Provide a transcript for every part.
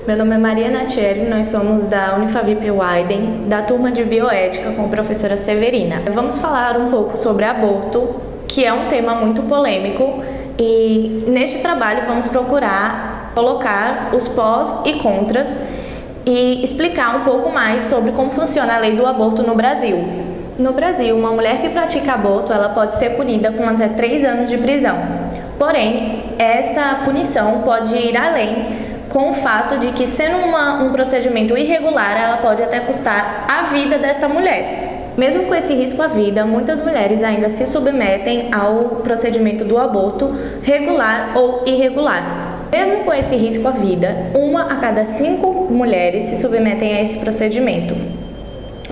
Meu nome é Maria Natiele, nós somos da Unifavip Weiden, da turma de Bioética com a professora Severina. Vamos falar um pouco sobre aborto, que é um tema muito polêmico, e neste trabalho vamos procurar colocar os pós e contras e explicar um pouco mais sobre como funciona a lei do aborto no Brasil. No Brasil, uma mulher que pratica aborto, ela pode ser punida com até 3 anos de prisão. Porém, essa punição pode ir além com o fato de que, sendo um procedimento irregular, ela pode até custar a vida desta mulher. Mesmo com esse risco à vida, muitas mulheres ainda se submetem ao procedimento do aborto regular ou irregular. Mesmo com esse risco à vida, 1 a cada 5 mulheres se submetem a esse procedimento,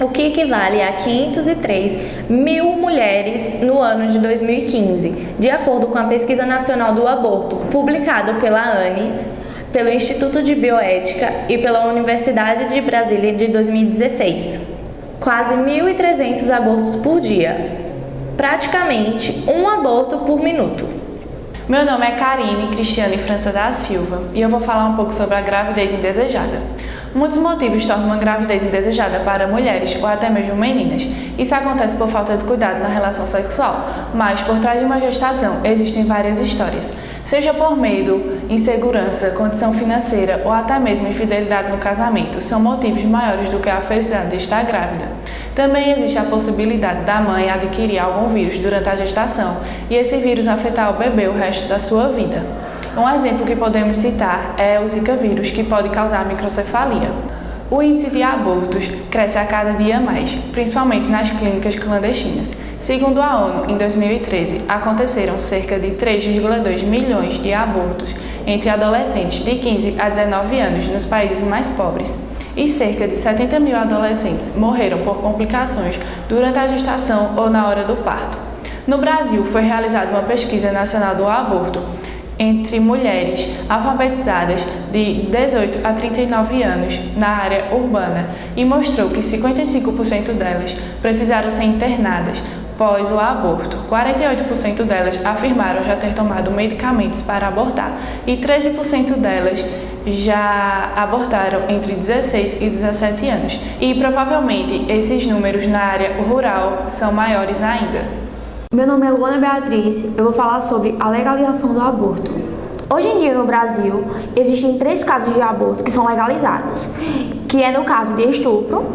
o que equivale a 503 mil mulheres no ano de 2015, de acordo com a Pesquisa Nacional do Aborto, publicado pela ANES, pelo Instituto de Bioética e pela Universidade de Brasília de 2016. Quase 1.300 abortos por dia, praticamente um aborto por minuto. Meu nome é Karine Cristiane França da Silva e eu vou falar um pouco sobre a gravidez indesejada. Muitos motivos tornam uma gravidez indesejada para mulheres ou até mesmo meninas. Isso acontece por falta de cuidado na relação sexual, mas por trás de uma gestação existem várias histórias. Seja por medo, insegurança, condição financeira ou até mesmo infidelidade no casamento, são motivos maiores do que a felicidade de estar grávida. Também existe a possibilidade da mãe adquirir algum vírus durante a gestação e esse vírus afetar o bebê o resto da sua vida. Um exemplo que podemos citar é o Zika vírus, que pode causar microcefalia. O índice de abortos cresce a cada dia mais, principalmente nas clínicas clandestinas. Segundo a ONU, em 2013, aconteceram cerca de 3,2 milhões de abortos entre adolescentes de 15 a 19 anos nos países mais pobres. E cerca de 70 mil adolescentes morreram por complicações durante a gestação ou na hora do parto. No Brasil, foi realizada uma pesquisa nacional do aborto entre mulheres alfabetizadas de 18 a 39 anos na área urbana e mostrou que 55% delas precisaram ser internadas pós o aborto. 48% delas afirmaram já ter tomado medicamentos para abortar e 13% delas já abortaram entre 16 e 17 anos. E provavelmente esses números na área rural são maiores ainda. Meu nome é Luana Beatriz, eu vou falar sobre a legalização do aborto. Hoje em dia no Brasil, existem 3 casos de aborto que são legalizados, que é no caso de estupro,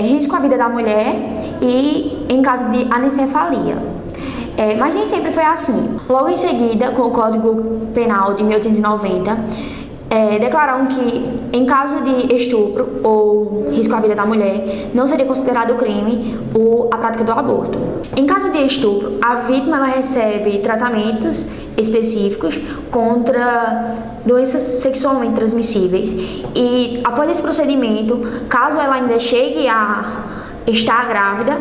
risco à vida da mulher e em caso de anencefalia. Mas nem sempre foi assim. Logo em seguida, com o Código Penal de 1890, declararam que em caso de estupro ou risco à vida da mulher, não seria considerado crime a prática do aborto. Em caso de estupro, a vítima ela recebe tratamentos específicos contra doenças sexualmente transmissíveis e após esse procedimento, caso ela ainda chegue a estar grávida,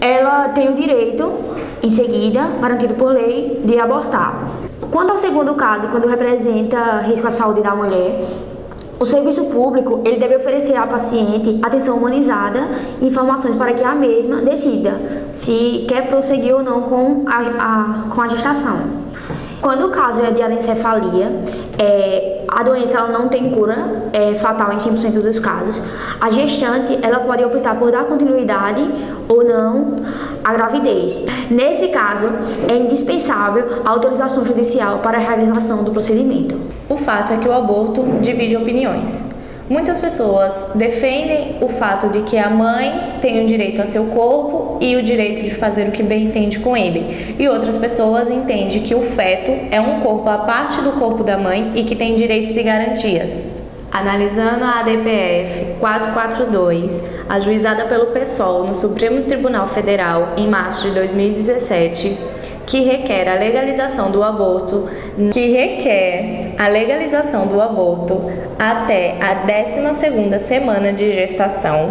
ela tem o direito, em seguida, garantido por lei, de abortar. Quanto ao segundo caso, quando representa risco à saúde da mulher, o serviço público ele deve oferecer à paciente atenção humanizada e informações para que a mesma decida se quer prosseguir ou não com a gestação. Quando o caso é de anencefalia, a doença ela não tem cura fatal em 100% dos casos. A gestante ela pode optar por dar continuidade ou não à gravidez. Nesse caso, é indispensável a autorização judicial para a realização do procedimento. O fato é que o aborto divide opiniões. Muitas pessoas defendem o fato de que a mãe tem o direito a seu corpo e o direito de fazer o que bem entende com ele. E outras pessoas entendem que o feto é um corpo à parte do corpo da mãe e que tem direitos e garantias. Analisando a ADPF 442, ajuizada pelo PSOL no Supremo Tribunal Federal em março de 2017, que requer a legalização do aborto até a 12ª semana de gestação,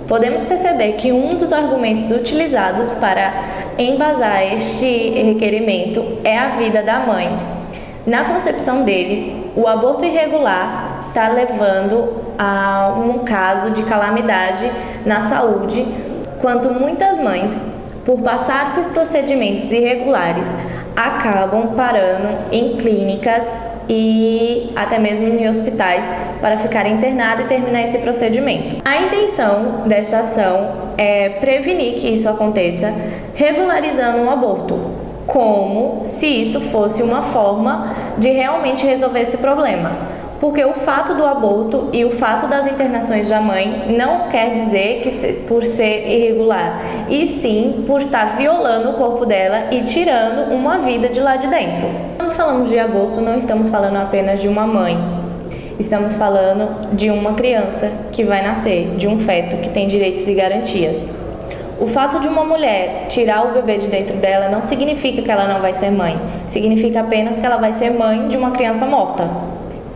podemos perceber que um dos argumentos utilizados para embasar este requerimento é a vida da mãe. Na concepção deles, o aborto irregular está levando a um caso de calamidade na saúde, quanto muitas mães, por passar por procedimentos irregulares, acabam parando em clínicas e até mesmo em hospitais para ficar internada e terminar esse procedimento. A intenção desta ação é prevenir que isso aconteça, regularizando um aborto, como se isso fosse uma forma de realmente resolver esse problema. Porque o fato do aborto e o fato das internações da mãe não quer dizer que por ser irregular, e sim por estar violando o corpo dela e tirando uma vida de lá de dentro. Quando falamos de aborto, não estamos falando apenas de uma mãe. Estamos falando de uma criança que vai nascer, de um feto que tem direitos e garantias. O fato de uma mulher tirar o bebê de dentro dela não significa que ela não vai ser mãe. Significa apenas que ela vai ser mãe de uma criança morta.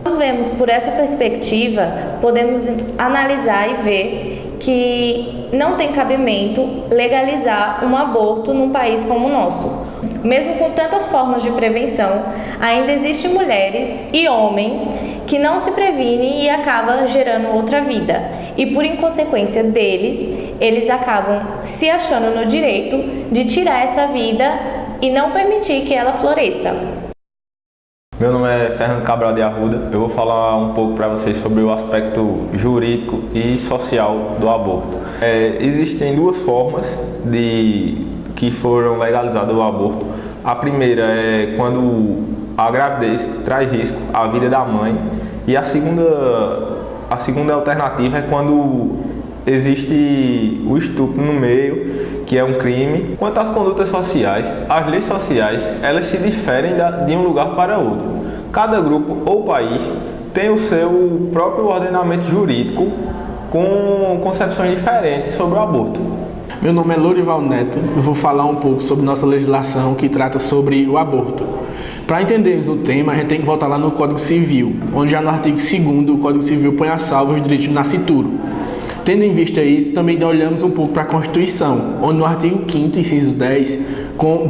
Quando vemos por essa perspectiva, podemos analisar e ver que não tem cabimento legalizar um aborto num país como o nosso. Mesmo com tantas formas de prevenção, ainda existem mulheres e homens que não se previnem e acabam gerando outra vida. E por inconsequência deles, eles acabam se achando no direito de tirar essa vida e não permitir que ela floresça. Meu nome é Fernando Cabral de Arruda. Eu vou falar um pouco para vocês sobre o aspecto jurídico e social do aborto. Existem duas formas que foram legalizadas o aborto. A primeira é quando a gravidez traz risco à vida da mãe, e a segunda alternativa é quando existe o estupro no meio, que é um crime. Quanto às condutas sociais, as leis sociais, elas se diferem de um lugar para outro. Cada grupo ou país tem o seu próprio ordenamento jurídico com concepções diferentes sobre o aborto. Meu nome é Lourival Neto, eu vou falar um pouco sobre nossa legislação que trata sobre o aborto. Para entendermos o tema, a gente tem que voltar lá no Código Civil, onde já no artigo 2º o Código Civil põe a salvo os direitos do nascituro. Tendo em vista isso, também olhamos um pouco para a Constituição, onde no artigo 5º, inciso 10,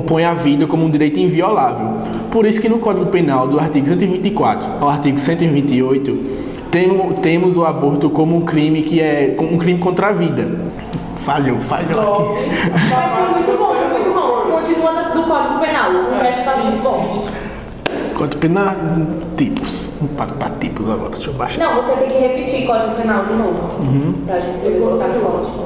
põe a vida como um direito inviolável. Por isso que no Código Penal, do artigo 124 ao artigo 128, temos o aborto como um crime que é um crime contra a vida. Falhou aqui. Mas foi muito bom. Continua do Código Penal, o resto tá muito bom. Código Penal, tipos. Vamos para tipos agora, deixa eu baixar. Não, você tem que repetir Código Penal de novo. Pra gente poder colocar no código.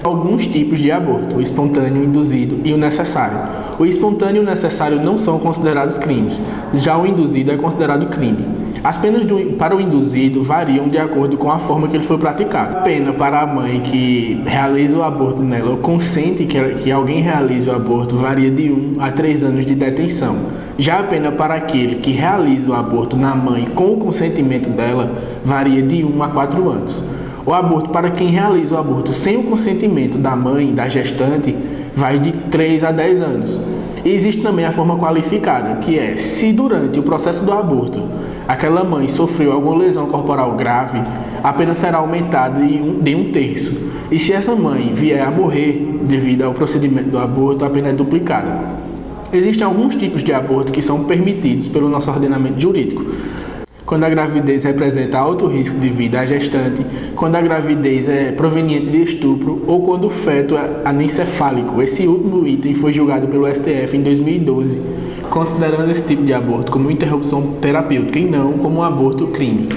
Alguns tipos de aborto: o espontâneo, o induzido e o necessário. O espontâneo e o necessário não são considerados crimes, já o induzido é considerado crime. As penas para o induzido variam de acordo com a forma que ele foi praticado. A pena para a mãe que realiza o aborto nela ou consente que alguém realize o aborto varia de 1 a 3 anos de detenção. Já a pena para aquele que realiza o aborto na mãe com o consentimento dela varia de 1 a 4 anos. O aborto para quem realiza o aborto sem o consentimento da mãe, da gestante, vai de 3 a 10 anos. E existe também a forma qualificada, que é se durante o processo do aborto aquela mãe sofreu alguma lesão corporal grave, a pena será aumentada de 1/3. E se essa mãe vier a morrer devido ao procedimento do aborto, a pena é duplicada. Existem alguns tipos de aborto que são permitidos pelo nosso ordenamento jurídico. Quando a gravidez representa alto risco de vida à gestante, quando a gravidez é proveniente de estupro ou quando o feto é anencefálico. Esse último item foi julgado pelo STF em 2012, considerando esse tipo de aborto como interrupção terapêutica e não como um aborto crime.